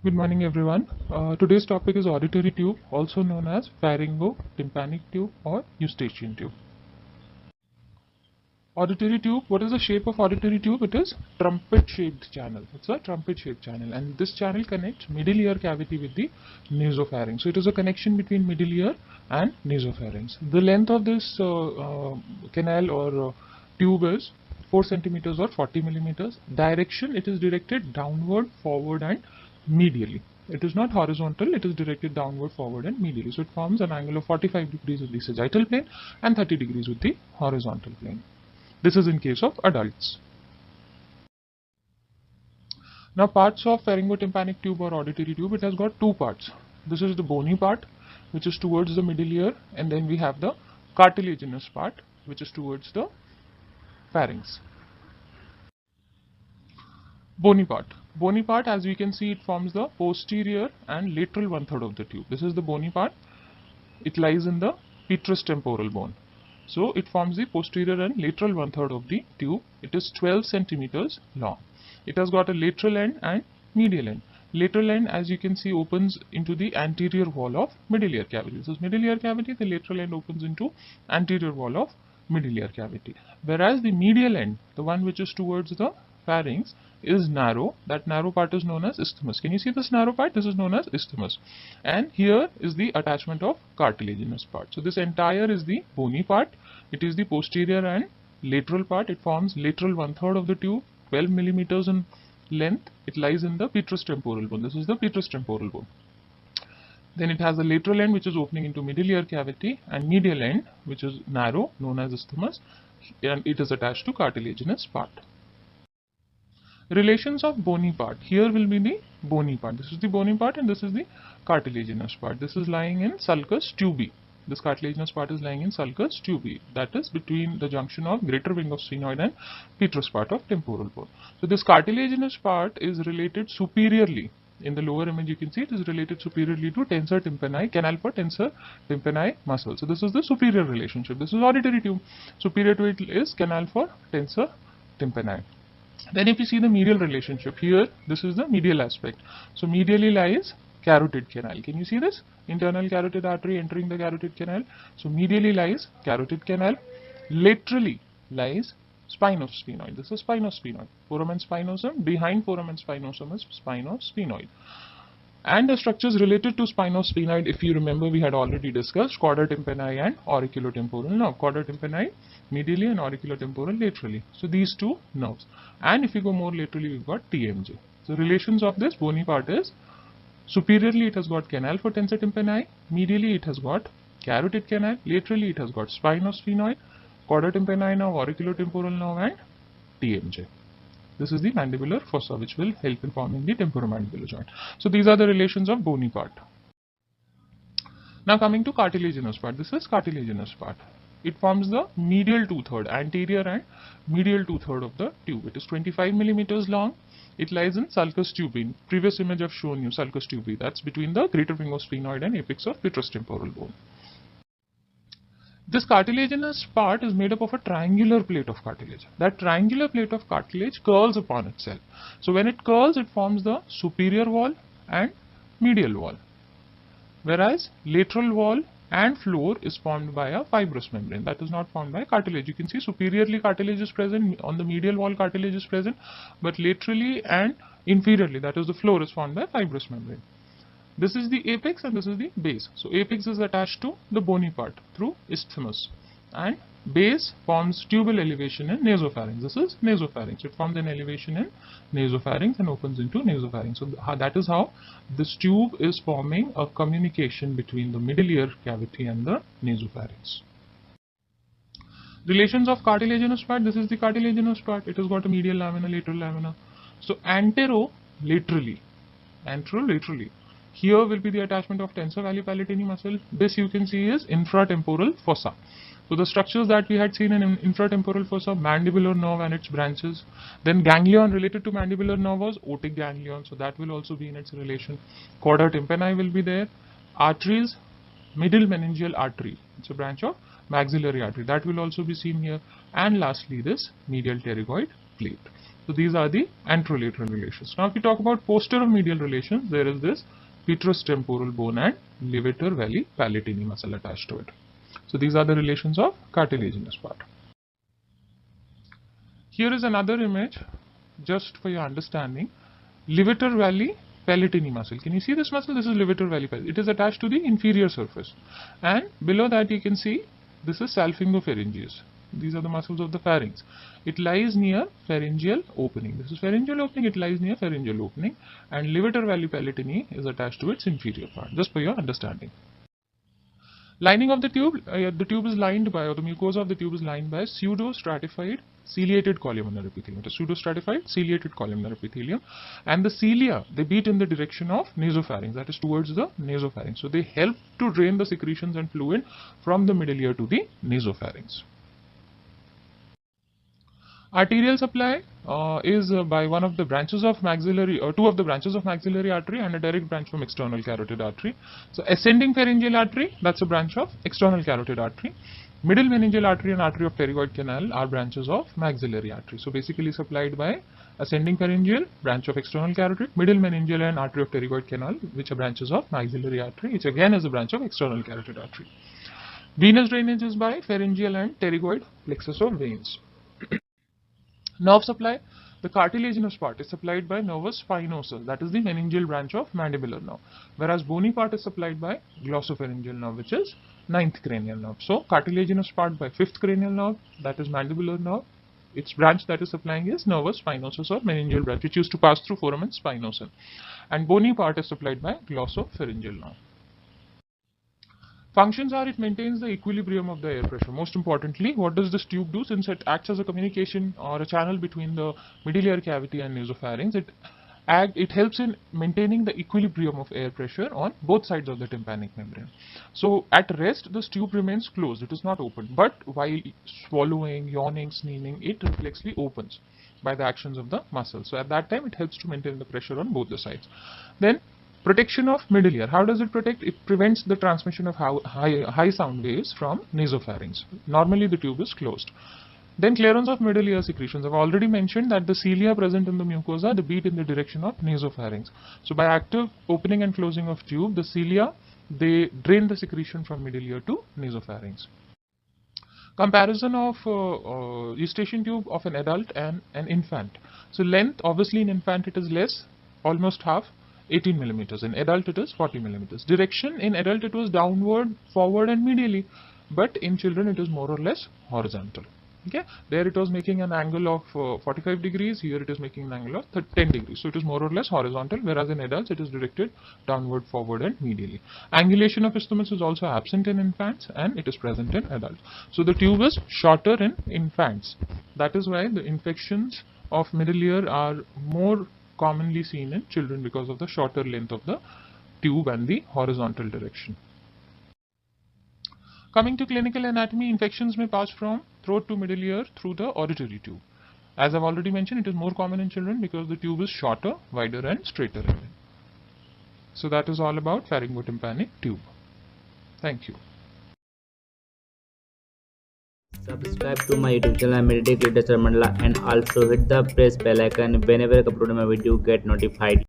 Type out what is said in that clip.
Good morning everyone. Today's topic is auditory tube, also known as pharyngotympanic tube or Eustachian tube. Auditory tube, what is the shape of auditory tube? It is trumpet shaped channel. It's a trumpet shaped channel, and this channel connects middle ear cavity with the nasopharynx. So it is a connection between middle ear and nasopharynx. The length of this canal or tube is 4 centimeters or 40 millimeters. Direction, it is directed downward, forward and medially. It is not horizontal, it is directed downward, forward and medially. So it forms an angle of 45 degrees with the sagittal plane and 30 degrees with the horizontal plane. This is in case of adults. Now parts of pharyngotympanic tube or auditory tube, it has got two parts. This is the bony part, which is towards the middle ear, and then we have the cartilaginous part, which is towards the pharynx. Bony part. Bony part, as we can see, it forms the posterior and lateral 1/3 of the tube. This is the bony part. It lies in the petrous temporal bone. So it forms the posterior and lateral 1/3 of the tube. It is 12 centimeters long. It has got a lateral end and medial end. Lateral end, as you can see, opens into the anterior wall of middle ear cavity. This is middle ear cavity. The lateral end opens into anterior wall of middle ear cavity. Whereas the medial end, the one which is towards the pharynx, is narrow. That narrow part is known as isthmus. Can you see this narrow part? This is known as isthmus. And here is the attachment of cartilaginous part. So this entire is the bony part. It is the posterior and lateral part. It forms lateral 1/3 of the tube, 12 millimeters in length. It lies in the petrous temporal bone. This is the petrous temporal bone. Then it has a lateral end which is opening into middle ear cavity, and medial end which is narrow, known as isthmus, and it is attached to cartilaginous part. Relations of bony part. Here will be the bony part. This is the bony part and this is the cartilaginous part. This is lying in sulcus tubi. This cartilaginous part is lying in sulcus tubi. That is between the junction of greater wing of sphenoid and petrous part of temporal bone. So this cartilaginous part is related superiorly. In the lower image you can see it is related superiorly to tensor tympani, canal for tensor tympani muscle. So this is the superior relationship. This is auditory tube. Superior to it is canal for tensor tympani. Then if you see the medial relationship, here this is the medial aspect. So medially lies carotid canal. Can you see this? Internal carotid artery entering the carotid canal. So medially lies carotid canal. Laterally lies spinosphenoid. This is spinosphenoid. Foramen spinosum. Behind foramen spinosum is spinosphenoid. And the structures related to spinosphenoid, if you remember, we had already discussed chorda tympani and auriculotemporal nerve. Chorda tympani medially and auriculotemporal laterally. So these two nerves. And if you go more laterally, we've got TMJ. So relations of this bony part is superiorly it has got canal for tensor tympani, medially it has got carotid canal, laterally it has got spinosphenoid, chorda tympani nerve, auriculotemporal nerve and TMJ. This is the mandibular fossa which will help in forming the temporomandibular joint. So these are the relations of bony part. Now coming to cartilaginous part. This is cartilaginous part. It forms the medial 2/3, anterior and medial 2/3 of the tube. It is 25 millimeters long. It lies in sulcus tubi. Previous image I've shown you, sulcus tubi. That's between the greater wing of sphenoid and apex of petrous temporal bone. This cartilaginous part is made up of a triangular plate of cartilage. That triangular plate of cartilage curls upon itself. So when it curls, it forms the superior wall and medial wall. Whereas lateral wall and floor is formed by a fibrous membrane. That is not formed by cartilage. You can see superiorly cartilage is present, on the medial wall cartilage is present, but laterally and inferiorly, that is the floor, is formed by fibrous membrane. This is the apex and this is the base. So apex is attached to the bony part through isthmus, and base forms tubal elevation in nasopharynx. This is nasopharynx. It forms an elevation in nasopharynx and opens into nasopharynx. So that is how this tube is forming a communication between the middle ear cavity and the nasopharynx. Relations of cartilaginous part. This is the cartilaginous part. It has got a medial lamina, lateral lamina. So anterolaterally, here will be the attachment of tensor valli palatini muscle. This you can see is infratemporal fossa. So the structures that we had seen in infratemporal fossa, mandibular nerve and its branches. Then ganglion related to mandibular nerve was otic ganglion. So that will also be in its relation. Chorda tympani will be there. Arteries, middle meningeal artery. It's a branch of maxillary artery. That will also be seen here. And lastly, this medial pterygoid plate. So these are the anterolateral relations. Now if we talk about posteromedial relations, there is this petrous temporal bone and levator valley palatini muscle attached to it. So these are the relations of cartilaginous part. Here is another image just for your understanding. Levator valley palatini muscle. Can you see this muscle? This is levator valley palatini. It is attached to the inferior surface, and below that you can see this is salpingopharyngeus. These are the muscles of the pharynx. It lies near pharyngeal opening. This is pharyngeal opening. It lies near pharyngeal opening, and levator valley palatini is attached to its inferior part. Just for your understanding. Lining of the tube is lined by, or the mucosa of the tube is lined by pseudo-stratified ciliated columnar epithelium. The pseudo-stratified ciliated columnar epithelium, and the cilia, they beat in the direction of nasopharynx, that is towards the nasopharynx. So they help to drain the secretions and fluid from the middle ear to the nasopharynx. Arterial supply is by one of the branches of maxillary, or two of the branches of maxillary artery, and a direct branch from external carotid artery. So ascending pharyngeal artery, that's a branch of external carotid artery. Middle meningeal artery and artery of pterygoid canal are branches of maxillary artery. So basically supplied by ascending pharyngeal, branch of external carotid, middle meningeal and artery of pterygoid canal, which are branches of maxillary artery, which again is a branch of external carotid artery. Venous drainage is by pharyngeal and pterygoid plexus of veins. Nerve supply, the cartilaginous part is supplied by nervus spinosum, that is the meningeal branch of mandibular nerve, whereas bony part is supplied by glossopharyngeal nerve, which is 9th cranial nerve. So cartilaginous part by 5th cranial nerve, that is mandibular nerve. Its branch that is supplying is nervus spinosum or meningeal branch, which used to pass through foramen spinosum, and bony part is supplied by glossopharyngeal nerve. Functions are, it maintains the equilibrium of the air pressure. Most importantly, what does this tube do? Since it acts as a communication or a channel between the middle ear cavity and nasopharynx, it helps in maintaining the equilibrium of air pressure on both sides of the tympanic membrane. So at rest, this tube remains closed, it is not open, but while swallowing, yawning, sneezing, it reflexly opens by the actions of the muscle. So at that time, it helps to maintain the pressure on both the sides. Then protection of middle ear. How does it protect? It prevents the transmission of high sound waves from nasopharynx. Normally the tube is closed. Then clearance of middle ear secretions. I've already mentioned that the cilia present in the mucosa, they beat in the direction of nasopharynx. So by active opening and closing of tube, the cilia, they drain the secretion from middle ear to nasopharynx. Comparison of Eustachian tube of an adult and an infant. So length, obviously in infant it is less, almost half, 18 millimeters. In adult it is 40 millimeters. Direction, in adult it was downward, forward and medially, but in children it is more or less horizontal. Okay, there it was making an angle of 45 degrees, here it is making an angle of 10 degrees. So it is more or less horizontal, whereas in adults it is directed downward, forward and medially. Angulation of isthmus is also absent in infants and it is present in adults. So the tube is shorter in infants. That is why the infections of middle ear are more commonly seen in children, because of the shorter length of the tube and the horizontal direction. Coming to clinical anatomy, infections may pass from throat to middle ear through the auditory tube. As I've already mentioned, it is more common in children because the tube is shorter, wider and straighter in length. So that is all about pharyngotympanic tube. Thank you. Subscribe to my YouTube channel Meditate Literature Mandala, and also hit the press bell icon whenever I upload my video get notified.